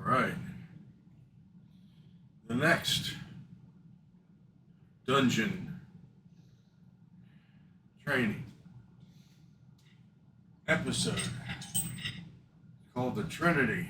right. The next dungeon training episode called the Trinity.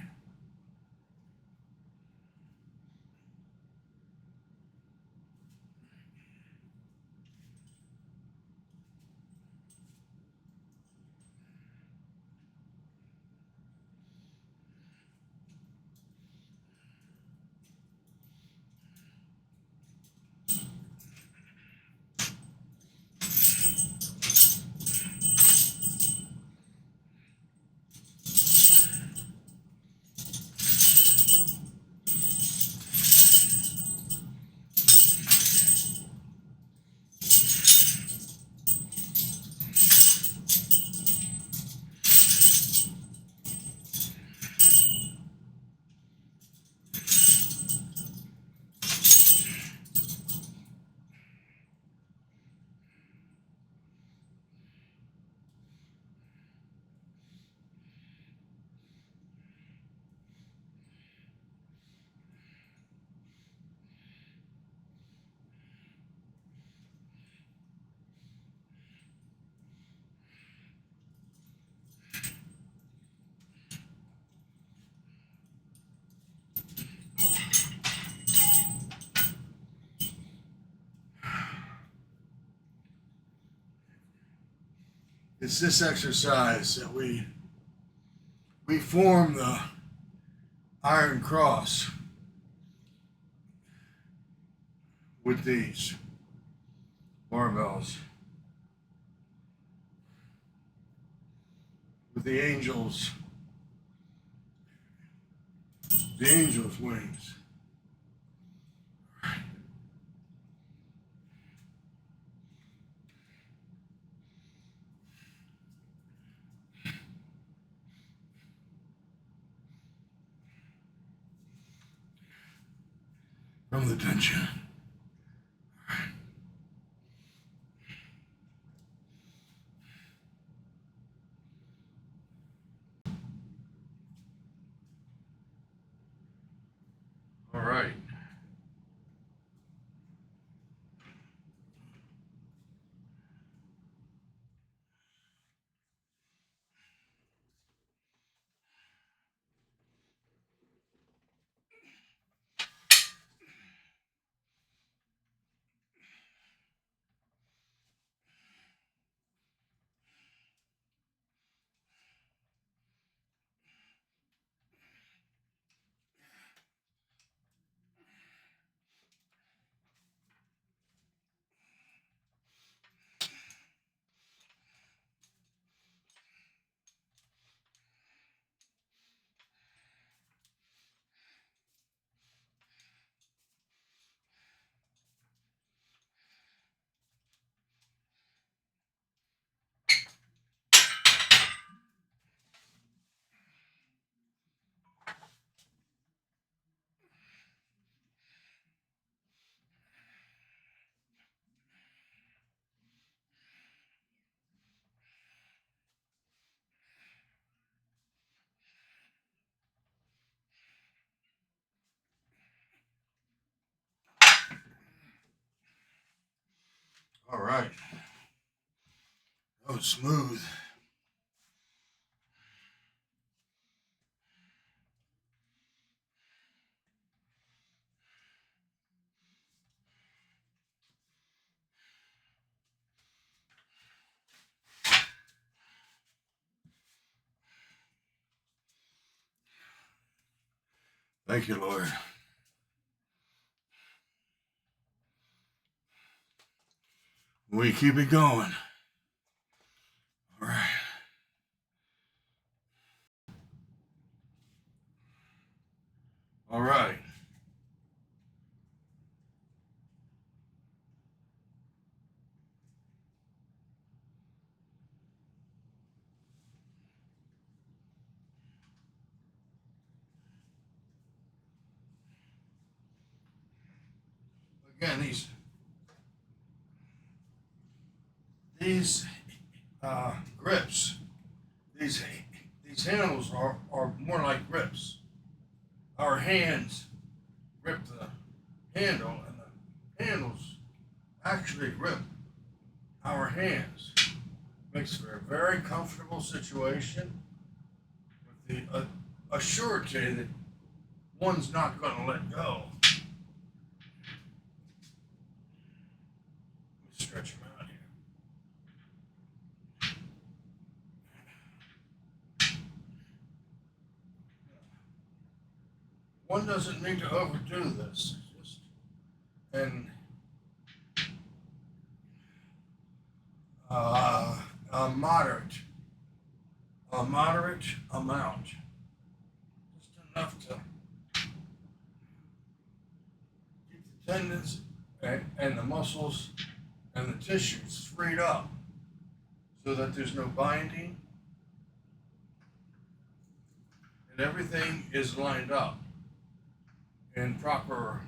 It's this exercise that we form the iron cross with these barbells, with the angels' wings. From the dungeon. All right. All right. That was smooth. Thank you, Lord. We keep it going. All right. All right. Again, these grips, these handles are more like grips. Our hands grip the handle, and the handles actually grip our hands. Makes for a very comfortable situation with the assurity that one's not going to let go. Let me stretch them out here. One doesn't need to overdo this. Just and a moderate amount, just enough to keep the tendons and the muscles and the tissues freed up, so that there's no binding and everything is lined up in proper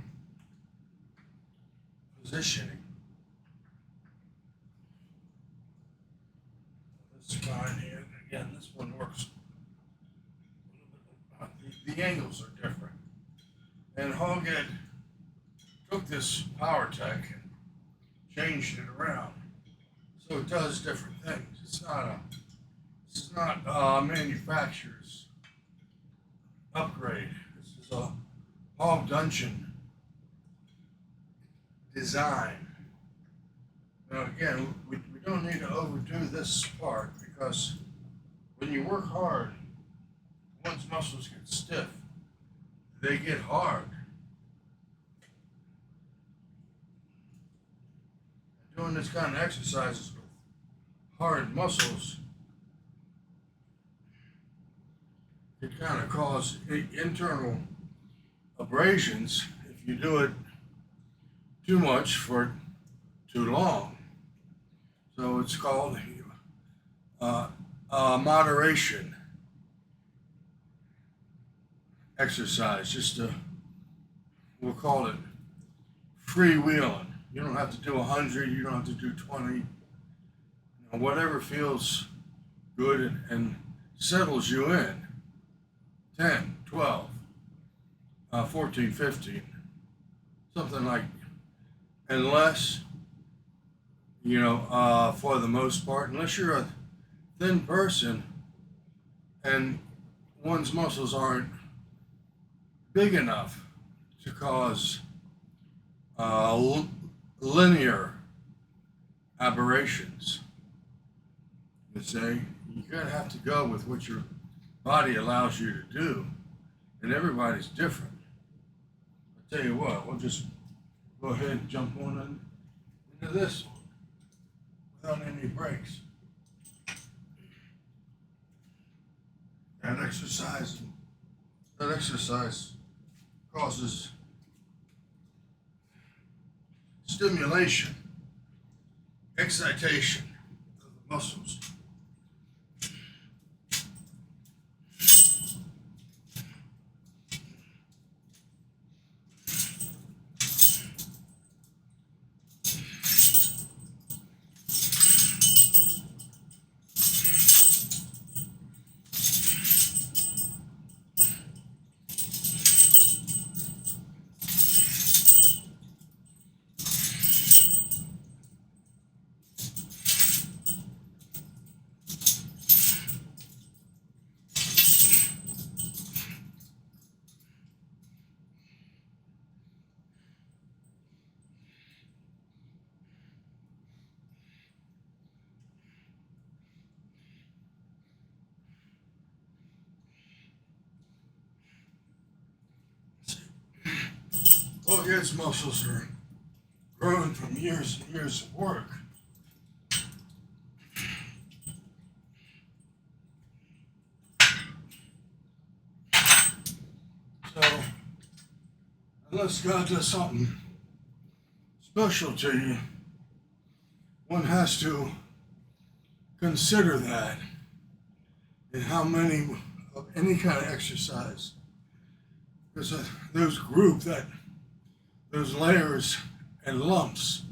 positioning. This kind here, again, this one works a little bit. The angles are different. And Hogg Ed took this power tech and changed it around so it does different things. This is not a manufacturer's upgrade. This is a Hogg Dungeon design. Now again, we don't need to overdo this part, because when you work hard, one's muscles get stiff. They get hard. And doing this kind of exercises with hard muscles can kind of cause internal abrasions if you do it too much for too long. So it's called moderation exercise. We'll call it freewheeling. You don't have to do 100, you don't have to do 20. You know, whatever feels good and settles you in. 10, 12, 14, 15, something like, unless, for the most part, unless you're a thin person and one's muscles aren't big enough to cause linear aberrations. You say, you're going to have to go with what your body allows you to do, and everybody's different. I tell you what, we'll just go ahead and jump on into this one without any breaks. That exercise causes stimulation, excitation of the muscles. Hogg Ed's muscles are grown from years and years of work. So, unless God does something special to you, one has to consider that in how many of any kind of exercise. Because those layers and lumps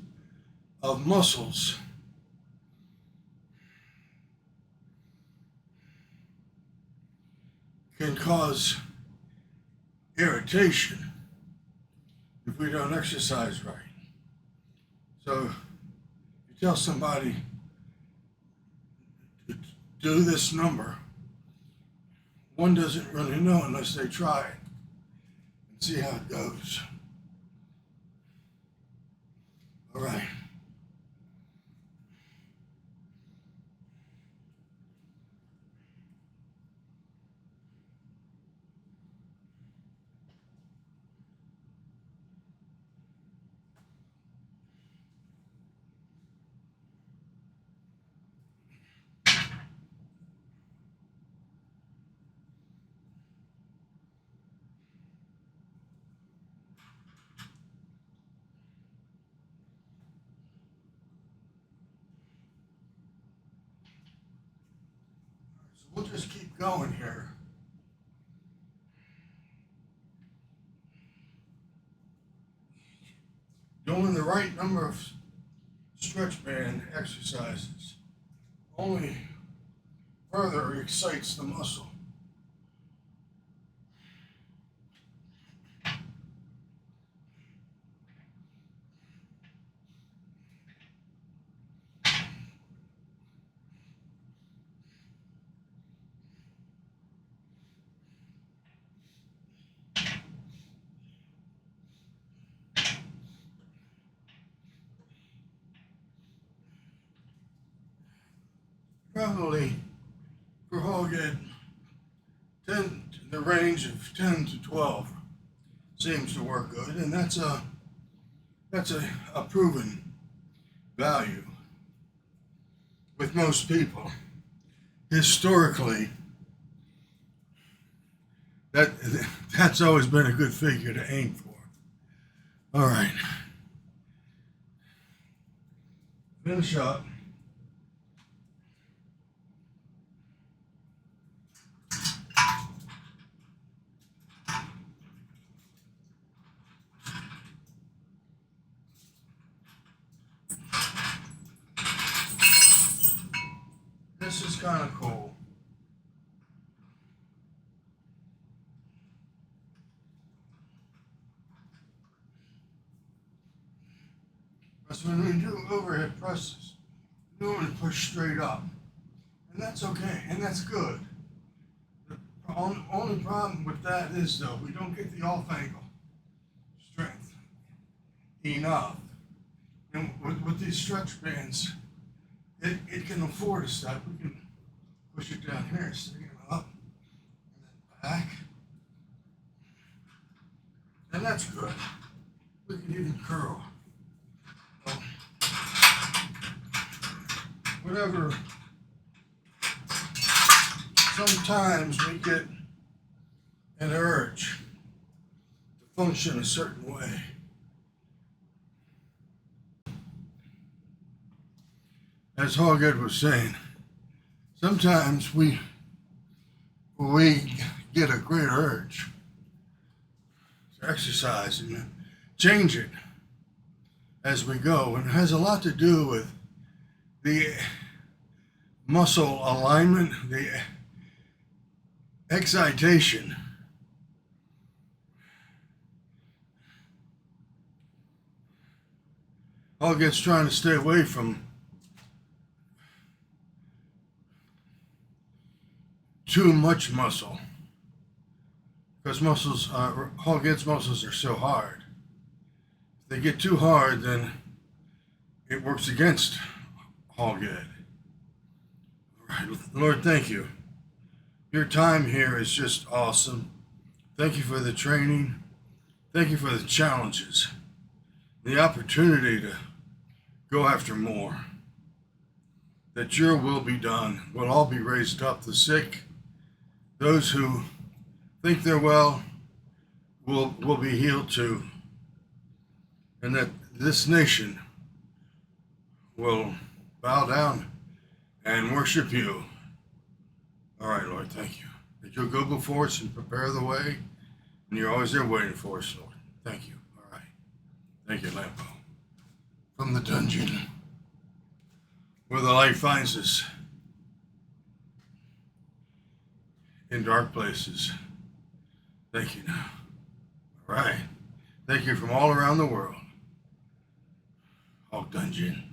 of muscles can cause irritation if we don't exercise right. So you tell somebody to do this number, one doesn't really know unless they try it and see how it goes. All right. So we'll just keep going here. Doing the right number of stretch band exercises only further excites the muscle. Probably for Hogg Ed, the range of 10 to 12 seems to work good, and that's a proven value with most people. Historically, that's always been a good figure to aim for. All right, finish up. This is kind of cool. Because when we do overhead presses, we normally push straight up. And that's okay, and that's good. The only problem with that is, though, we don't get the off-angle strength enough. And with these stretch bands, it can afford us that. We can push it down here, stick it up, and then back. And that's good. We can even curl. Whatever. Sometimes we get an urge to function a certain way. As Hogg Ed was saying, sometimes we get a great urge to exercise and change it as we go. And it has a lot to do with the muscle alignment, the excitation. Hogg Ed's trying to stay away from too much muscle, because Hogg Ed's muscles are so hard. If they get too hard, then it works against Hogg Ed. All right, Lord, thank you. Your time here is just awesome. Thank you for the training. Thank you for the challenges, the opportunity to go after more. That your will be done. We'll all be raised up. The sick, those who think they're well, will be healed too. And that this nation will bow down and worship you. All right, Lord, thank you. That you'll go before us and prepare the way, and you're always there waiting for us, Lord. Thank you. All right. Thank you, Lampo. From the dungeon where the light finds us in dark places. Thank you now. right. Thank you from all around the world. Hog Dungeon.